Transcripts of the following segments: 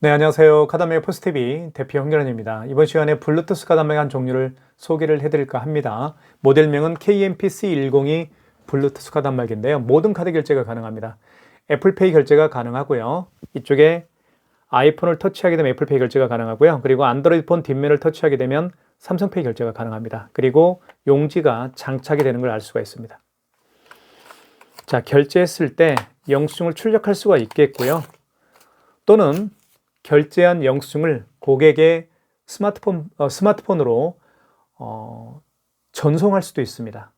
네, 안녕하세요. 카드메이커 포스TV 대표 홍결원입니다. 이번 시간에 블루투스 카드메이커 한 종류를 소개를 해드릴까 합니다. 모델명은 KMPC102 블루투스 카드 단말기인데요. 모든 카드 결제가 가능합니다. 애플페이 결제가 가능하고요. 이쪽에 아이폰을 터치하게 되면 애플페이 결제가 가능하고요. 그리고 안드로이드 폰 뒷면을 터치하게 되면 삼성페이 결제가 가능합니다. 그리고 용지가 장착이 되는 걸 알 수가 있습니다. 자, 결제했을 때 영수증을 출력할 수가 있겠고요. 또는 결제한 영수증을 고객의 스마트폰으로 전송할 수도 있습니다.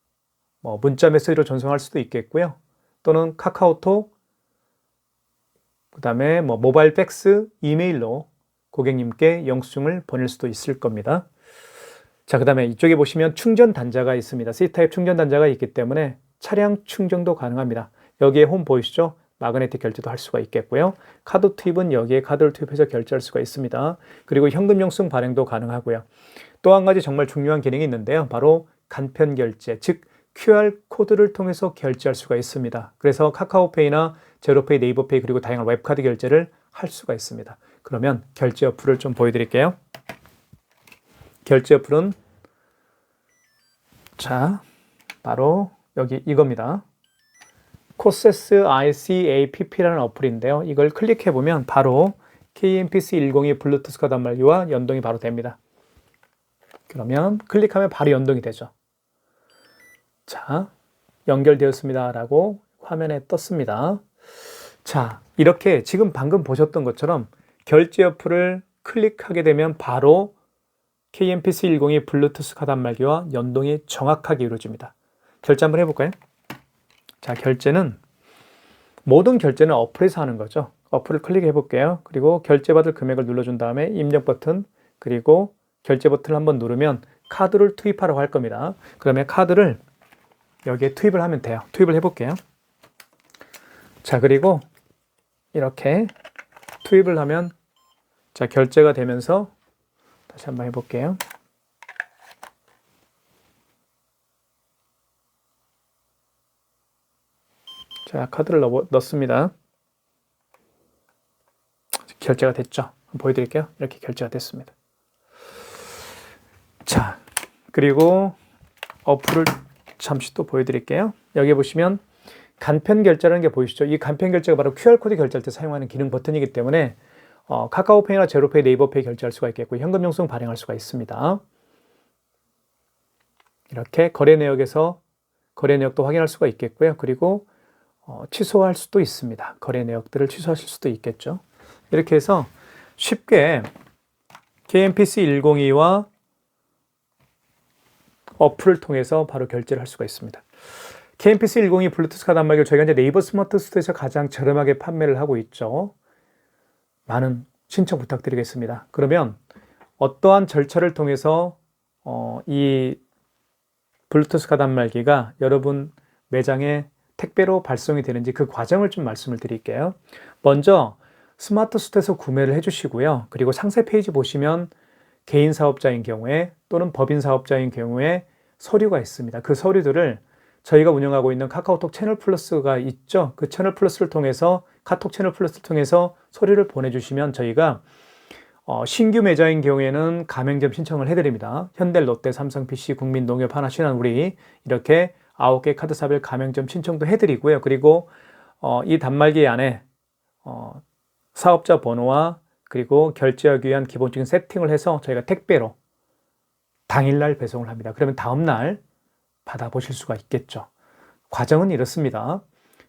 문자 메시지로 전송할 수도 있겠고요. 또는 카카오톡, 그 다음에 모바일 팩스, 이메일로 고객님께 영수증을 보낼 수도 있을 겁니다. 자, 그 다음에 이쪽에 보시면 충전 단자가 있습니다. C타입 충전 단자가 있기 때문에 차량 충전도 가능합니다. 여기에 홈 보이시죠? 마그네틱 결제도 할 수가 있겠고요. 카드 투입은 여기에 카드를 투입해서 결제할 수가 있습니다. 그리고 현금 영수증 발행도 가능하고요. 또 한 가지 정말 중요한 기능이 있는데요. 바로 간편 결제, 즉 QR코드를 통해서 결제할 수가 있습니다. 그래서 카카오페이나 제로페이, 네이버페이 그리고 다양한 웹카드 결제를 할 수가 있습니다. 그러면 결제 어플을 좀 보여드릴게요. 결제 어플은 자, 바로 여기 이겁니다. 코세스 ICAPP라는 어플인데요. 이걸 클릭해보면 바로 KMPC102 블루투스 카드 단말기와 연동이 바로 됩니다. 그러면 클릭하면 바로 연동이 되죠. 자, 연결되었습니다 라고 화면에 떴습니다. 자, 이렇게 지금 방금 보셨던 것처럼 결제 어플을 클릭하게 되면 바로 KMPC102 블루투스 카드 단말기와 연동이 정확하게 이루어집니다. 결제 한번 해볼까요? 자, 모든 결제는 어플에서 하는 거죠. 어플을 클릭해 볼게요. 그리고 결제받을 금액을 눌러준 다음에 입력 버튼, 그리고 결제 버튼을 한번 누르면 카드를 투입하라고 할 겁니다. 그러면 카드를 여기에 투입을 하면 돼요. 투입을 해 볼게요. 자, 그리고 이렇게 투입을 하면 자, 결제가 되면서 다시 한번 해볼게요. 자, 카드를 넣습니다. 결제가 됐죠? 보여드릴게요. 이렇게 결제가 됐습니다. 자, 그리고 어플을 잠시 또 보여드릴게요. 여기 보시면 간편 결제라는 게 보이시죠? 이 간편 결제가 바로 QR코드 결제할 때 사용하는 기능 버튼이기 때문에 카카오페이나 제로페이, 네이버페이 결제할 수가 있겠고 현금 영수증 발행할 수가 있습니다. 이렇게 거래 내역에서 거래 내역도 확인할 수가 있겠고요. 그리고 취소할 수도 있습니다. 거래 내역들을 취소하실 수도 있겠죠. 이렇게 해서 쉽게 KMPC102와 어플을 통해서 바로 결제를 할 수가 있습니다. KMPC102 블루투스 카드 단말기를 저희가 이제 네이버 스마트 스토어에서 가장 저렴하게 판매를 하고 있죠. 많은 신청 부탁드리겠습니다. 그러면 어떠한 절차를 통해서 이 블루투스 카드 단말기가 여러분 매장에 택배로 발송이 되는지 그 과정을 좀 말씀을 드릴게요. 먼저 스마트 스토어에서 구매를 해주시고요. 그리고 상세 페이지 보시면 개인 사업자인 경우에 또는 법인 사업자인 경우에 서류가 있습니다. 그 서류들을 저희가 운영하고 있는 카카오톡 채널 플러스가 있죠. 그 채널 플러스를 통해서 카톡 채널 플러스를 통해서 서류를 보내주시면 저희가 신규 매장인 경우에는 가맹점 신청을 해드립니다. 현대, 롯데, 삼성, PC, 국민, 농협, 하나, 신한, 우리 이렇게 9개 카드사별 가맹점 신청도 해드리고요. 그리고 이 단말기 안에 사업자 번호와 그리고 결제하기 위한 기본적인 세팅을 해서 저희가 택배로 당일날 배송을 합니다. 그러면 다음날 받아보실 수가 있겠죠. 과정은 이렇습니다.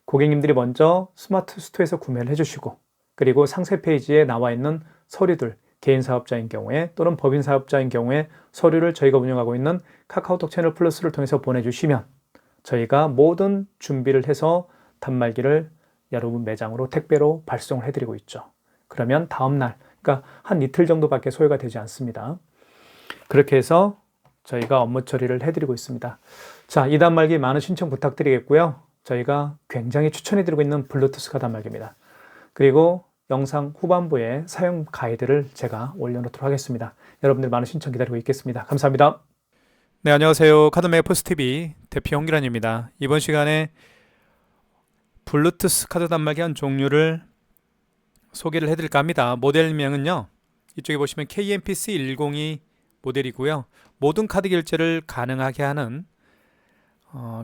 고객님들이 먼저 스마트 스토어에서 구매를 해주시고 그리고 상세 페이지에 나와 있는 서류들, 개인 사업자인 경우에 또는 법인 사업자인 경우에 서류를 저희가 운영하고 있는 카카오톡 채널 플러스를 통해서 보내주시면 저희가 모든 준비를 해서 단말기를 여러분 매장으로 택배로 발송을 해드리고 있죠. 그러면 다음날, 그러니까 한 이틀 정도밖에 소요가 되지 않습니다. 그렇게 해서 저희가 업무 처리를 해드리고 있습니다. 자, 이 단말기 많은 신청 부탁드리겠고요. 저희가 굉장히 추천해드리고 있는 블루투스 카드 단말기입니다. 그리고 영상 후반부에 사용 가이드를 제가 올려놓도록 하겠습니다. 여러분들 많은 신청 기다리고 있겠습니다. 감사합니다. 네, 안녕하세요. 카드메이커 포스TV 대표 홍기란입니다. 이번 시간에 블루투스 카드 단말기 한 종류를 소개를 해드릴까 합니다. 모델명은요, 이쪽에 보시면 KMPC102 모델이고요. 모든 카드 결제를 가능하게 하는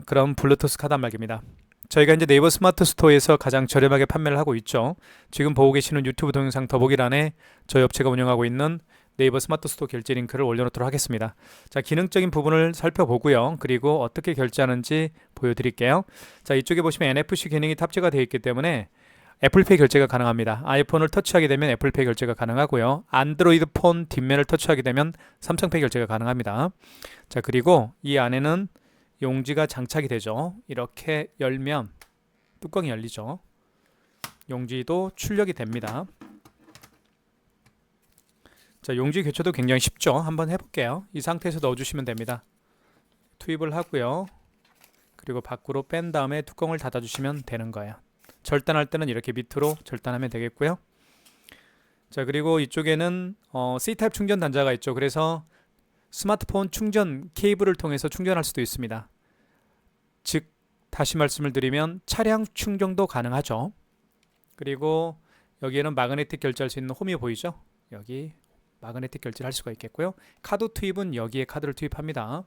그런 블루투스 카드 단말기입니다. 저희가 이제 네이버 스마트 스토어에서 가장 저렴하게 판매를 하고 있죠. 지금 보고 계시는 유튜브 동영상 더보기란에 저희 업체가 운영하고 있는 네이버 스마트 스토어 결제 링크를 올려놓도록 하겠습니다. 자, 기능적인 부분을 살펴보고요. 그리고 어떻게 결제하는지 보여드릴게요. 자, 이쪽에 보시면 NFC 기능이 탑재가 되어 있기 때문에 애플페이 결제가 가능합니다. 아이폰을 터치하게 되면 애플페이 결제가 가능하고요. 안드로이드 폰 뒷면을 터치하게 되면 삼성페이 결제가 가능합니다. 자, 그리고 이 안에는 용지가 장착이 되죠. 이렇게 열면 뚜껑이 열리죠. 용지도 출력이 됩니다. 자, 용지 교체도 굉장히 쉽죠. 한번 해볼게요. 이 상태에서 넣어주시면 됩니다. 투입을 하고요. 그리고 밖으로 뺀 다음에 뚜껑을 닫아주시면 되는 거예요. 절단할 때는 이렇게 밑으로 절단하면 되겠고요. 자, 그리고 이쪽에는 C타입 충전 단자가 있죠. 그래서 스마트폰 충전 케이블을 통해서 충전할 수도 있습니다. 즉, 다시 말씀을 드리면 차량 충전도 가능하죠. 그리고 여기에는 마그네틱 결제할 수 있는 홈이 보이죠? 여기 마그네틱 결제를 할 수가 있겠고요. 카드 투입은 여기에 카드를 투입합니다.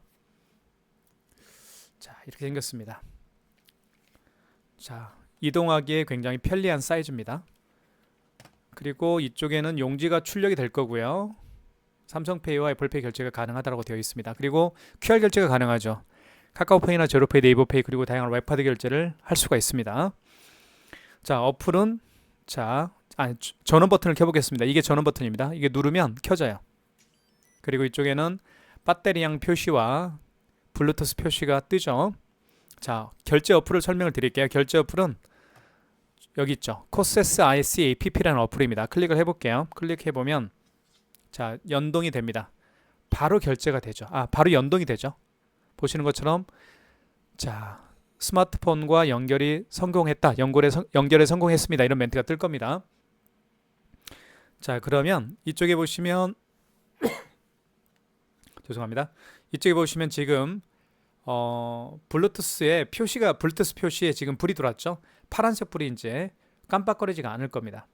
자, 이렇게 생겼습니다. 자, 이동하기에 굉장히 편리한 사이즈입니다. 그리고 이쪽에는 용지가 출력이 될 거고요. 삼성페이와 애플페이 결제가 가능하다고 되어 있습니다. 그리고 QR 결제가 가능하죠. 카카오페이나 제로페이, 네이버페이 그리고 다양한 웹카드 결제를 할 수가 있습니다. 자, 어플은 전원 버튼을 켜보겠습니다. 이게 전원 버튼입니다. 이게 누르면 켜져요. 그리고 이쪽에는 배터리량 표시와 블루투스 표시가 뜨죠. 자, 결제 어플을 설명을 드릴게요. 결제 어플은 여기 있죠. 코세스 IC APP라는 어플입니다. 클릭을 해볼게요. 클릭해보면 자, 연동이 됩니다. 바로 결제가 되죠. 바로 연동이 되죠. 보시는 것처럼 자, 스마트폰과 연결이 성공했다. 연결에 성공했습니다. 이런 멘트가 뜰 겁니다. 자, 그러면 이쪽에 보시면 죄송합니다. 이쪽에 보시면 지금 블루투스 표시에 지금 불이 들어왔죠. 파란색 불이 이제 깜빡거리지가 않을 겁니다.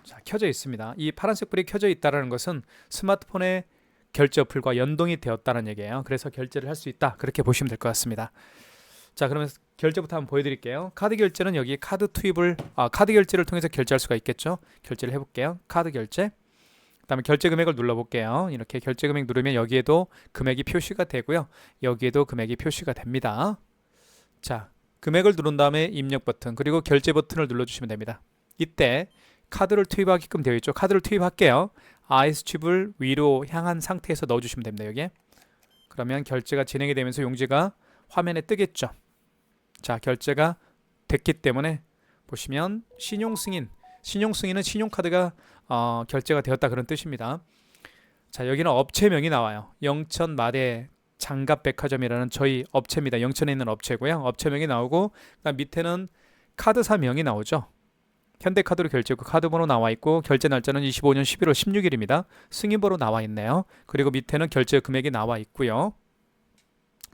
자, 켜져 있습니다. 이 파란색 불이 켜져 있다는 것은 스마트폰의 결제 어플과 연동이 되었다는 얘기예요. 그래서 결제를 할 수 있다. 그렇게 보시면 될 것 같습니다. 자, 그러면 결제부터 한번 보여드릴게요. 카드 결제는 여기 카드 결제를 통해서 결제할 수가 있겠죠. 결제를 해볼게요. 카드 결제. 그 다음에 결제 금액을 눌러볼게요. 이렇게 결제 금액 누르면 여기에도 금액이 표시가 되고요. 여기에도 금액이 표시가 됩니다. 자, 금액을 누른 다음에 입력 버튼 그리고 결제 버튼을 눌러주시면 됩니다. 이때 카드를 투입하게끔 되어 있죠. 카드를 투입할게요. IS칩을 위로 향한 상태에서 넣어주시면 됩니다. 여기에. 그러면 결제가 진행이 되면서 용지가 화면에 뜨겠죠. 자, 결제가 됐기 때문에 보시면 신용승인은 신용카드가 결제가 되었다 그런 뜻입니다. 자, 여기는 업체명이 나와요. 영천 마대 장갑백화점이라는 저희 업체입니다. 영천에 있는 업체고요. 업체명이 나오고 그다음 밑에는 카드사명이 나오죠. 현대카드로 결제했고 카드번호 나와 있고 결제 날짜는 25년 11월 16일입니다. 승인번호 나와 있네요. 그리고 밑에는 결제 금액이 나와 있고요.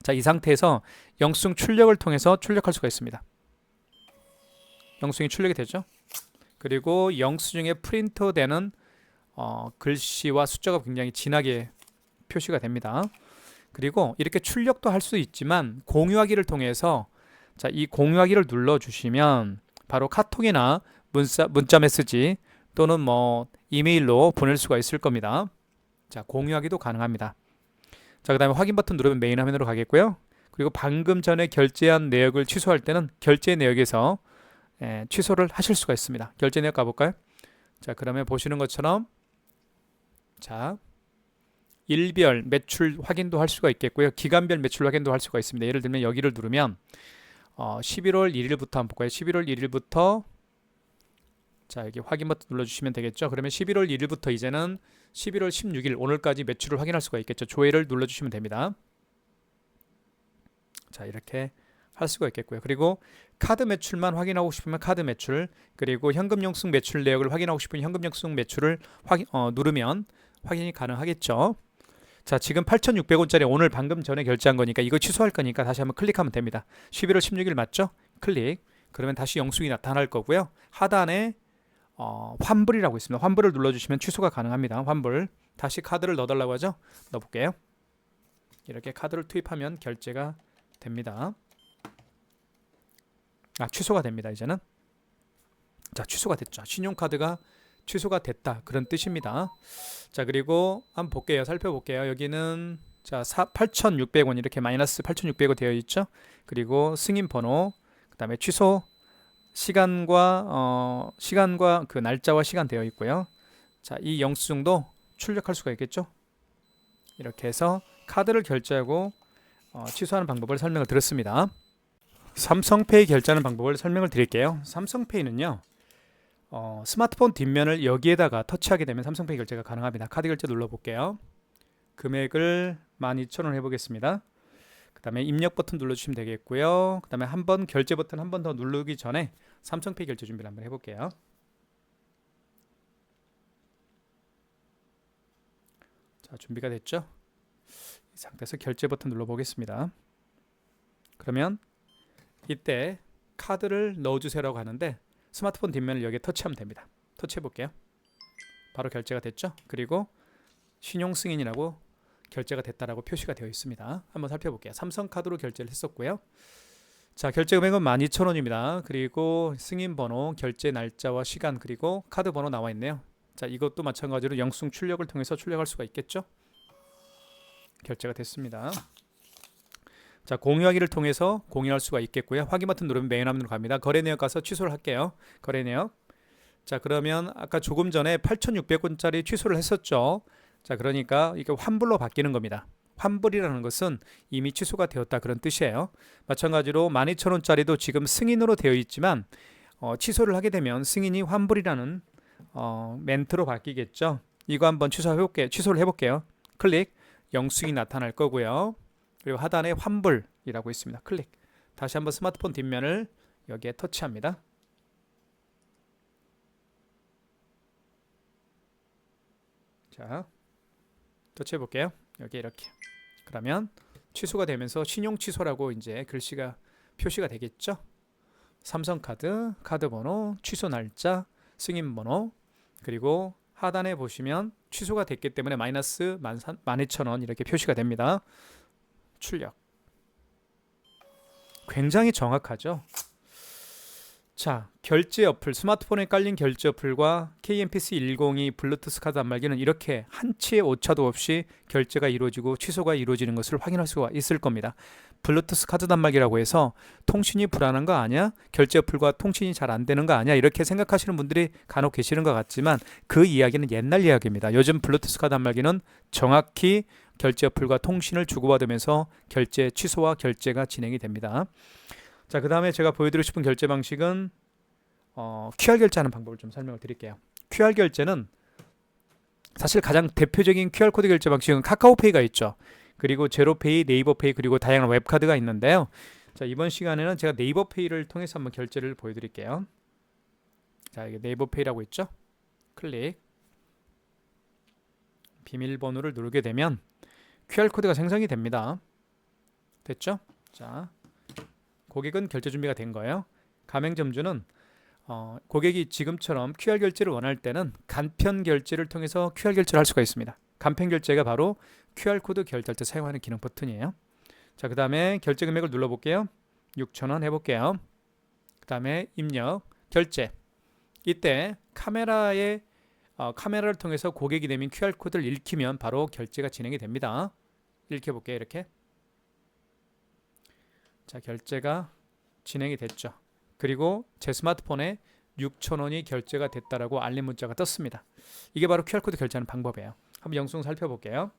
자, 이 상태에서 영수증 출력을 통해서 출력할 수가 있습니다. 영수증이 출력이 되죠. 그리고 영수증에 프린트되는 글씨와 숫자가 굉장히 진하게 표시가 됩니다. 그리고 이렇게 출력도 할 수 있지만 공유하기를 통해서 자, 이 공유하기를 눌러주시면 바로 카톡이나 문자 메시지 또는 이메일로 보낼 수가 있을 겁니다. 자, 공유하기도 가능합니다. 자, 그 다음에 확인 버튼 누르면 메인 화면으로 가겠고요. 그리고 방금 전에 결제한 내역을 취소할 때는 결제 내역에서 취소를 하실 수가 있습니다. 결제 내역 가볼까요? 자, 그러면 보시는 것처럼 자, 일별 매출 확인도 할 수가 있겠고요. 기간별 매출 확인도 할 수가 있습니다. 예를 들면 여기를 누르면 11월 1일부터 한번 볼까요? 11월 1일부터 자, 여기 확인 버튼 눌러주시면 되겠죠. 그러면 11월 1일부터 이제는 11월 16일 오늘까지 매출을 확인할 수가 있겠죠. 조회를 눌러주시면 됩니다. 자, 이렇게 할 수가 있겠고요. 그리고 카드 매출만 확인하고 싶으면 카드 매출, 그리고 현금 영수증 매출 내역을 확인하고 싶으면 현금 영수증 매출을 누르면 확인이 가능하겠죠. 자, 지금 8,600원짜리 오늘 방금 전에 결제한 거니까 이거 취소할 거니까 다시 한번 클릭하면 됩니다. 11월 16일 맞죠? 클릭. 그러면 다시 영수증이 나타날 거고요. 하단에 환불이라고 있습니다. 환불을 눌러주시면 취소가 가능합니다. 환불. 다시 카드를 넣어달라고 하죠. 넣어볼게요. 이렇게 카드를 투입하면 결제가 됩니다. 취소가 됩니다. 이제는. 자, 취소가 됐죠. 신용카드가 취소가 됐다, 그런 뜻입니다. 자, 그리고 한번 볼게요. 살펴볼게요. 여기는 자 8,600원 이렇게 마이너스 8,600원 되어 있죠. 그리고 승인 번호, 그 다음에 취소 시간과 그 날짜와 시간 되어 있고요. 자, 이 영수증도 출력할 수가 있겠죠. 이렇게 해서 카드를 결제하고 취소하는 방법을 설명을 드렸습니다. 삼성페이 결제하는 방법을 설명을 드릴게요. 삼성페이는요, 스마트폰 뒷면을 여기에다가 터치하게 되면 삼성페이 결제가 가능합니다. 카드 결제 눌러볼게요. 금액을 12,000원 해보겠습니다. 그 다음에 입력 버튼 눌러주시면 되겠고요. 그 다음에 한번 결제 버튼 한 번 더 누르기 전에 삼성페이 결제 준비를 한번 해볼게요. 자, 준비가 됐죠? 이 상태에서 결제 버튼 눌러보겠습니다. 그러면 이때 카드를 넣어주세요라고 하는데 스마트폰 뒷면을 여기에 터치하면 됩니다. 터치해 볼게요. 바로 결제가 됐죠? 그리고 신용 승인이라고 결제가 됐다라고 표시가 되어 있습니다. 한번 살펴볼게요. 삼성카드로 결제를 했었고요. 자, 결제 금액은 12,000원입니다. 그리고 승인 번호, 결제 날짜와 시간, 그리고 카드 번호 나와 있네요. 자, 이것도 마찬가지로 영수증 출력을 통해서 출력할 수가 있겠죠? 결제가 됐습니다. 자, 공유하기를 통해서 공유할 수가 있겠고요. 확인 버튼 누르면 메인 화면으로 갑니다. 거래 내역 가서 취소를 할게요. 거래 내역. 자, 그러면 아까 조금 전에 8,600원짜리 취소를 했었죠. 자, 그러니까 이게 환불로 바뀌는 겁니다. 환불이라는 것은 이미 취소가 되었다, 그런 뜻이에요. 마찬가지로 12,000원짜리도 지금 승인으로 되어 있지만 취소를 하게 되면 승인이 환불이라는 멘트로 바뀌겠죠. 이거 한번 취소를 해볼게요. 클릭. 영수증이 나타날 거고요. 그리고 하단에 환불이라고 있습니다. 클릭. 다시 한번 스마트폰 뒷면을 여기에 터치합니다. 자, 터치해 볼게요. 여기 이렇게. 그러면 취소가 되면서 신용 취소라고 이제 글씨가 표시가 되겠죠. 삼성카드, 카드 번호, 취소 날짜, 승인 번호, 그리고 하단에 보시면 취소가 됐기 때문에 마이너스 12,000원 이렇게 표시가 됩니다. 출력. 굉장히 정확하죠. 자, 결제 어플, 스마트폰에 깔린 결제 어플과 KMPC102 블루투스 카드 단말기는 이렇게 한치의 오차도 없이 결제가 이루어지고 취소가 이루어지는 것을 확인할 수가 있을 겁니다. 블루투스 카드 단말기라고 해서 통신이 불안한 거 아니야? 결제 어플과 통신이 잘 안 되는 거 아니야? 이렇게 생각하시는 분들이 간혹 계시는 것 같지만 그 이야기는 옛날 이야기입니다. 요즘 블루투스 카드 단말기는 정확히 결제 어플과 통신을 주고받으면서 결제 취소와 결제가 진행이 됩니다. 자, 그 다음에 제가 보여드리고 싶은 결제 방식은 QR 결제하는 방법을 좀 설명을 드릴게요. QR 결제는 사실 가장 대표적인 QR코드 결제 방식은 카카오페이가 있죠. 그리고 제로페이, 네이버페이, 그리고 다양한 웹카드가 있는데요. 자, 이번 시간에는 제가 네이버페이를 통해서 한번 결제를 보여드릴게요. 자, 이게 네이버페이라고 있죠. 클릭. 비밀번호를 누르게 되면 QR코드가 생성이 됩니다. 됐죠? 자, 고객은 결제 준비가 된 거예요. 가맹점주는 고객이 지금처럼 QR 결제를 원할 때는 간편 결제를 통해서 QR 결제를 할 수가 있습니다. 간편 결제가 바로 QR코드 결제할 때 사용하는 기능 버튼이에요. 자, 그 다음에 결제 금액을 눌러볼게요. 6,000원 해볼게요. 그 다음에 입력, 결제. 이때 카메라를 통해서 고객이 내민 QR코드를 읽히면 바로 결제가 진행이 됩니다. 읽혀볼게요. 이렇게. 자, 결제가 진행이 됐죠. 그리고 제 스마트폰에 6,000원이 결제가 됐다라고 알림 문자가 떴습니다. 이게 바로 QR코드 결제하는 방법이에요. 한번 영수증 살펴볼게요.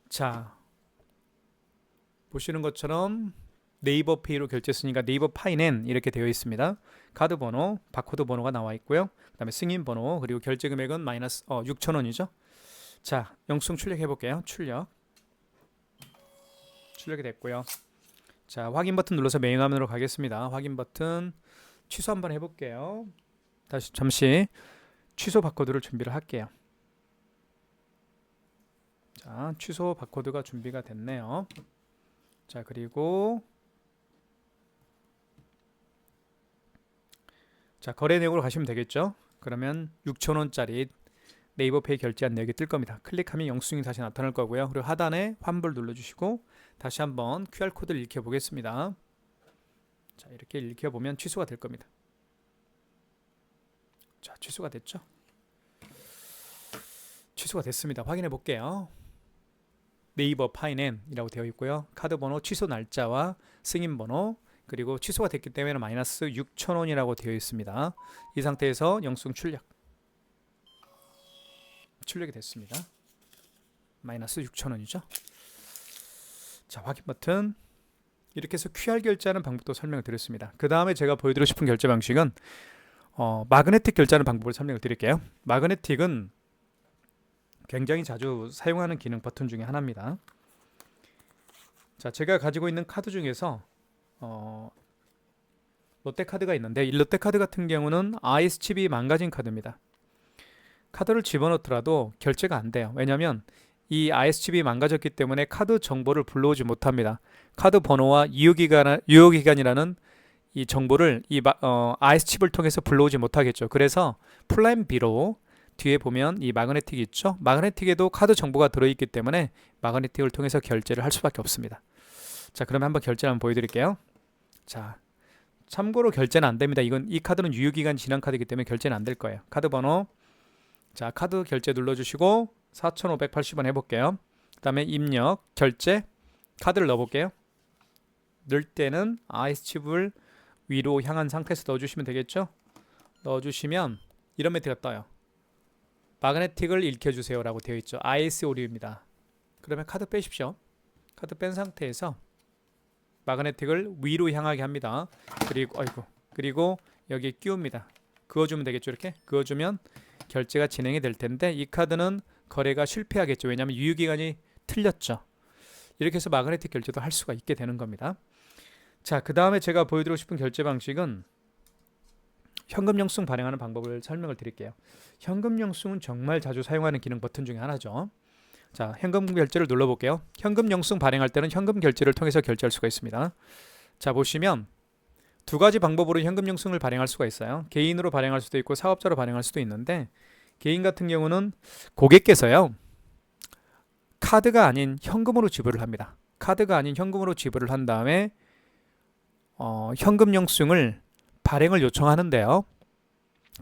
자, 보시는 것처럼 네이버 페이로 결제했으니까 네이버 파이넨 이렇게 되어 있습니다. 카드 번호, 바코드 번호가 나와 있고요. 그 다음에 승인 번호, 그리고 결제 금액은 마이너스 6,000원이죠. 자, 영수증 출력해 볼게요. 출력이 됐고요. 자, 확인 버튼 눌러서 메인 화면으로 가겠습니다. 확인 버튼 취소 한번 해볼게요. 다시 잠시 취소 바코드를 준비를 할게요. 자, 취소 바코드가 준비가 됐네요. 자, 그리고 자, 거래 내역으로 가시면 되겠죠. 그러면 6,000원짜리 네이버페이 결제한 내역이 뜰 겁니다. 클릭하면 영수증이 다시 나타날 거고요. 그리고 하단에 환불 눌러주시고 다시 한번 QR코드를 읽혀 보겠습니다. 자, 이렇게 읽혀 보면 취소가 될 겁니다. 자, 취소가 됐죠. 취소가 됐습니다. 확인해 볼게요. 네이버 파이낸이라고 되어 있고요. 카드 번호, 취소 날짜와 승인 번호, 그리고 취소가 됐기 때문에 마이너스 6,000원이라고 되어 있습니다. 이 상태에서 영수증 출력이 됐습니다. 마이너스 6,000원이죠. 자, 확인 버튼. 이렇게 해서 QR 결제하는 방법도 설명을 드렸습니다. 그 다음에 제가 보여드리고 싶은 결제 방식은 마그네틱 결제하는 방법을 설명을 드릴게요. 마그네틱은 굉장히 자주 사용하는 기능 버튼 중에 하나입니다. 자, 제가 가지고 있는 카드 중에서 롯데카드가 있는데 이 롯데카드 같은 경우는 IS칩이 망가진 카드입니다. 카드를 집어넣더라도 결제가 안 돼요. 왜냐하면 이 IS칩이 망가졌기 때문에 카드 정보를 불러오지 못합니다. 카드 번호와 유효기간이라는 이 정보를 IS칩을 통해서 불러오지 못하겠죠. 그래서 플랜 B로 뒤에 보면 이 마그네틱이 있죠. 마그네틱에도 카드 정보가 들어있기 때문에 마그네틱을 통해서 결제를 할 수밖에 없습니다. 자, 그러면 한번 결제를 한번 보여드릴게요. 자, 참고로 결제는 안 됩니다. 이 카드는 유효기간 지난 카드이기 때문에 결제는 안 될 거예요. 카드 번호, 자, 카드 결제 눌러주시고 4,580원 해볼게요. 그 다음에 입력, 결제, 카드를 넣어볼게요. 넣을 때는 IS칩을 위로 향한 상태에서 넣어주시면 되겠죠. 넣어주시면 이런 메시지가 떠요. 마그네틱을 읽혀주세요 라고 되어 있죠. IS 오류입니다. 그러면 카드 빼십시오. 카드 뺀 상태에서 마그네틱을 위로 향하게 합니다. 그리고 여기 끼웁니다. 그어주면 되겠죠. 이렇게 그어주면 결제가 진행이 될 텐데 이 카드는 거래가 실패하겠죠. 왜냐하면 유효기간이 틀렸죠. 이렇게 해서 마그네틱 결제도 할 수가 있게 되는 겁니다. 자, 그 다음에 제가 보여드리고 싶은 결제 방식은 현금 영수증 발행하는 방법을 설명을 드릴게요. 현금 영수증은 정말 자주 사용하는 기능 버튼 중에 하나죠. 자, 현금 결제를 눌러볼게요. 현금 영수증 발행할 때는 현금 결제를 통해서 결제할 수가 있습니다. 자, 보시면 두 가지 방법으로 현금 영수증을 발행할 수가 있어요. 개인으로 발행할 수도 있고 사업자로 발행할 수도 있는데 개인 같은 경우는 고객께서요, 카드가 아닌 현금으로 지불을 합니다. 카드가 아닌 현금으로 지불을 한 다음에 현금 영수증을 발행을 요청하는데요.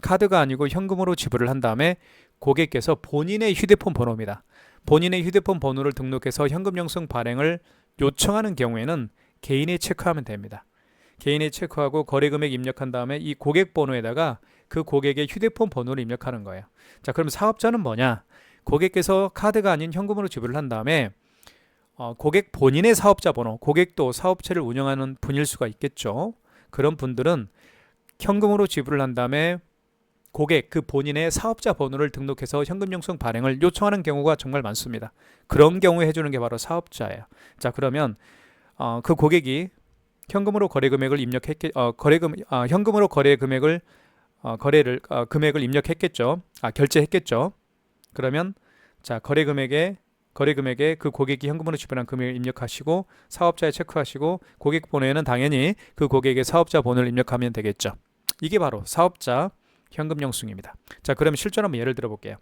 카드가 아니고 현금으로 지불을 한 다음에 고객께서 본인의 휴대폰 번호입니다. 본인의 휴대폰 번호를 등록해서 현금 영수증 발행을 요청하는 경우에는 개인이 체크하면 됩니다. 개인이 체크하고 거래 금액 입력한 다음에 이 고객 번호에다가 그 고객의 휴대폰 번호를 입력하는 거예요. 자, 그럼 사업자는 뭐냐? 고객께서 카드가 아닌 현금으로 지불을 한 다음에 고객 본인의 사업자 번호, 고객도 사업체를 운영하는 분일 수가 있겠죠. 그런 분들은 현금으로 지불을 한 다음에 고객 그 본인의 사업자 번호를 등록해서 현금 영수증 발행을 요청하는 경우가 정말 많습니다. 그런 경우에 해주는 게 바로 사업자예요. 자, 그러면 그 고객이 현금으로 거래 금액을 현금으로 거래 금액을 금액을 입력했겠죠. 결제했겠죠. 그러면 자, 거래 금액에 그 고객이 현금으로 지불한 금액을 입력하시고 사업자에 체크하시고 고객 번호에는 당연히 그 고객의 사업자 번호를 입력하면 되겠죠. 이게 바로 사업자 현금 영수증입니다. 자, 그러면 실전 한번 예를 들어 볼게요.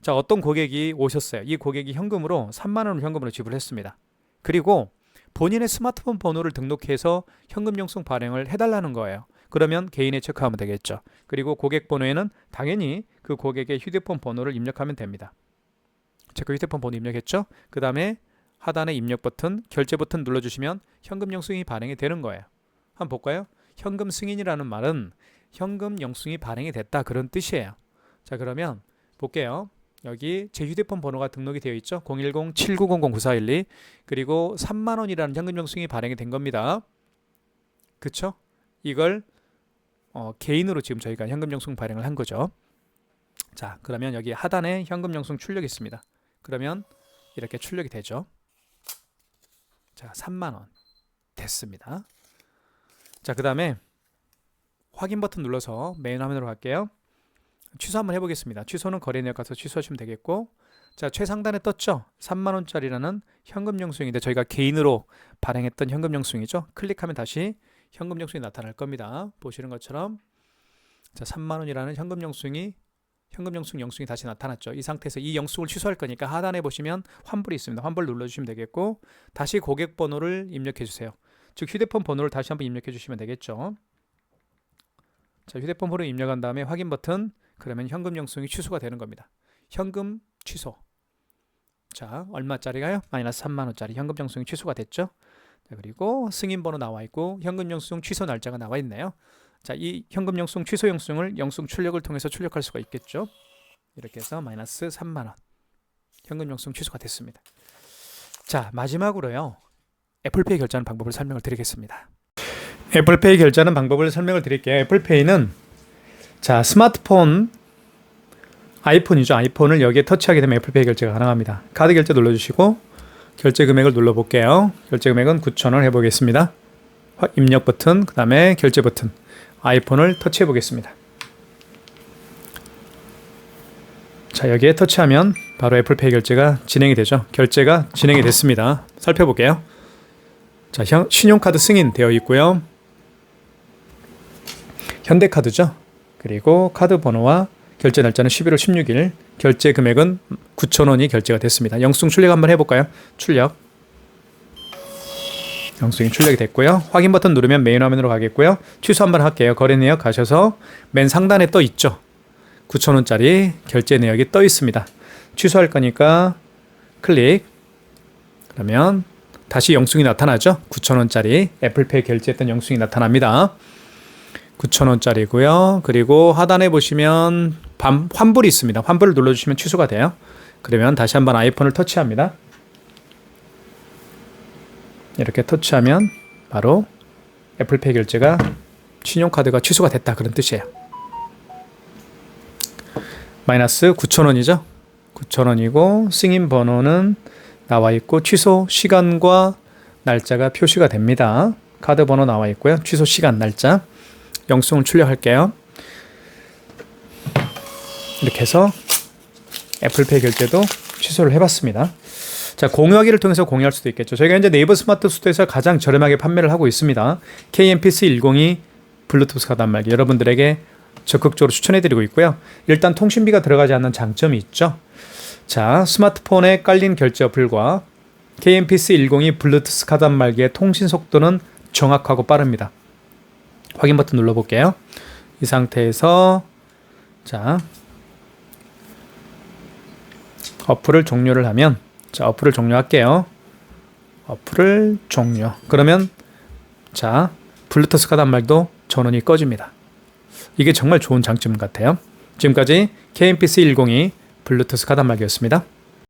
자, 어떤 고객이 오셨어요. 이 고객이 현금으로 3만 원을 현금으로 지불했습니다. 그리고 본인의 스마트폰 번호를 등록해서 현금 영수증 발행을 해달라는 거예요. 그러면 개인에 체크하면 되겠죠. 그리고 고객 번호에는 당연히 그 고객의 휴대폰 번호를 입력하면 됩니다. 체크 휴대폰 번호 입력했죠. 그 다음에 하단에 입력 버튼, 결제 버튼 눌러주시면 현금 영수증이 발행이 되는 거예요. 한번 볼까요? 현금 승인이라는 말은 현금 영수증이 발행이 됐다 그런 뜻이에요. 자, 그러면 볼게요. 여기 제 휴대폰 번호가 등록이 되어 있죠. 010-7900-9412 그리고 3만 원이라는 현금 영수증이 발행이 된 겁니다. 그쵸? 이걸 개인으로 지금 저희가 현금 영수증 발행을 한 거죠. 자, 그러면 여기 하단에 현금 영수증 출력이 있습니다. 그러면 이렇게 출력이 되죠. 자, 3만 원 됐습니다. 자, 그 다음에 확인 버튼 눌러서 메인 화면으로 갈게요. 취소 한번 해보겠습니다. 취소는 거래 내역 가서 취소하시면 되겠고, 자, 최상단에 떴죠? 3만 원짜리라는 현금 영수증인데 저희가 개인으로 발행했던 현금 영수증이죠. 클릭하면 다시 현금 영수증이 나타날 겁니다. 보시는 것처럼 자, 3만 원이라는 현금 영수증 영수증이 다시 나타났죠. 이 상태에서 이 영수증을 취소할 거니까 하단에 보시면 환불이 있습니다. 환불 눌러주시면 되겠고, 다시 고객 번호를 입력해 주세요. 즉 휴대폰 번호를 다시 한번 입력해 주시면 되겠죠. 자, 휴대폰 번호 입력한 다음에 확인 버튼, 그러면 현금 영수증이 취소가 되는 겁니다. 현금 취소. 자, 얼마짜리가요? 마이너스 3만 원짜리 현금 영수증이 취소가 됐죠. 자, 그리고 승인 번호 나와 있고 현금 영수증 취소 날짜가 나와 있네요. 자, 이 현금 영수증 취소 영수증을 영수증 출력을 통해서 출력할 수가 있겠죠. 이렇게 해서 마이너스 3만 원 현금 영수증 취소가 됐습니다. 자, 마지막으로요, 애플페이 결제하는 방법을 설명을 드리겠습니다. 애플페이 결제하는 방법을 설명을 드릴게요. 애플페이는 자, 스마트폰 아이폰이죠. 아이폰을 여기에 터치하게 되면 애플페이 결제가 가능합니다. 카드 결제 눌러주시고 결제 금액을 눌러볼게요. 결제 금액은 9,000원 해보겠습니다. 입력 버튼, 그 다음에 결제 버튼, 아이폰을 터치해 보겠습니다. 자, 여기에 터치하면 바로 애플페이 결제가 진행이 되죠. 결제가 진행이 됐습니다. 살펴볼게요. 자, 신용카드 승인 되어 있고요. 현대카드죠. 그리고 카드 번호와 결제 날짜는 11월 16일, 결제 금액은 9,000원이 결제가 됐습니다. 영수증 출력 한번 해볼까요? 출력. 영수증이 출력이 됐고요. 확인 버튼 누르면 메인 화면으로 가겠고요. 취소 한번 할게요. 거래 내역 가셔서 맨 상단에 떠 있죠. 9,000원짜리 결제 내역이 떠 있습니다. 취소할 거니까 클릭. 그러면 다시 영수증이 나타나죠. 9,000원짜리 애플페이 결제했던 영수증이 나타납니다. 9,000원짜리고요. 그리고 하단에 보시면 환불이 있습니다. 환불을 눌러주시면 취소가 돼요. 그러면 다시 한번 아이폰을 터치합니다. 이렇게 터치하면 바로 애플페이 결제가, 신용카드가 취소가 됐다, 그런 뜻이에요. 마이너스 9,000원이죠. 9,000원이고 승인 번호는 나와 있고 취소 시간과 날짜가 표시가 됩니다. 카드 번호 나와 있고요. 취소 시간, 날짜. 영수증을 출력할게요. 이렇게 해서 애플페이 결제도 취소를 해봤습니다. 자, 공유하기를 통해서 공유할 수도 있겠죠. 저희가 현재 네이버 스마트 스토어에서 가장 저렴하게 판매를 하고 있습니다. KMPC102 블루투스 카드 단말기 여러분들에게 적극적으로 추천해드리고 있고요. 일단 통신비가 들어가지 않는 장점이 있죠. 자, 스마트폰에 깔린 결제 어플과 KMPC102 블루투스 카드 단말기의 통신 속도는 정확하고 빠릅니다. 확인 버튼 눌러볼게요. 이 상태에서 자, 어플을 종료를 하면, 자, 어플을 종료할게요. 어플을 종료. 그러면 자, 블루투스 카드 단말기도 전원이 꺼집니다. 이게 정말 좋은 장점 같아요. 지금까지 KMPC102 블루투스 카드 단말기였습니다.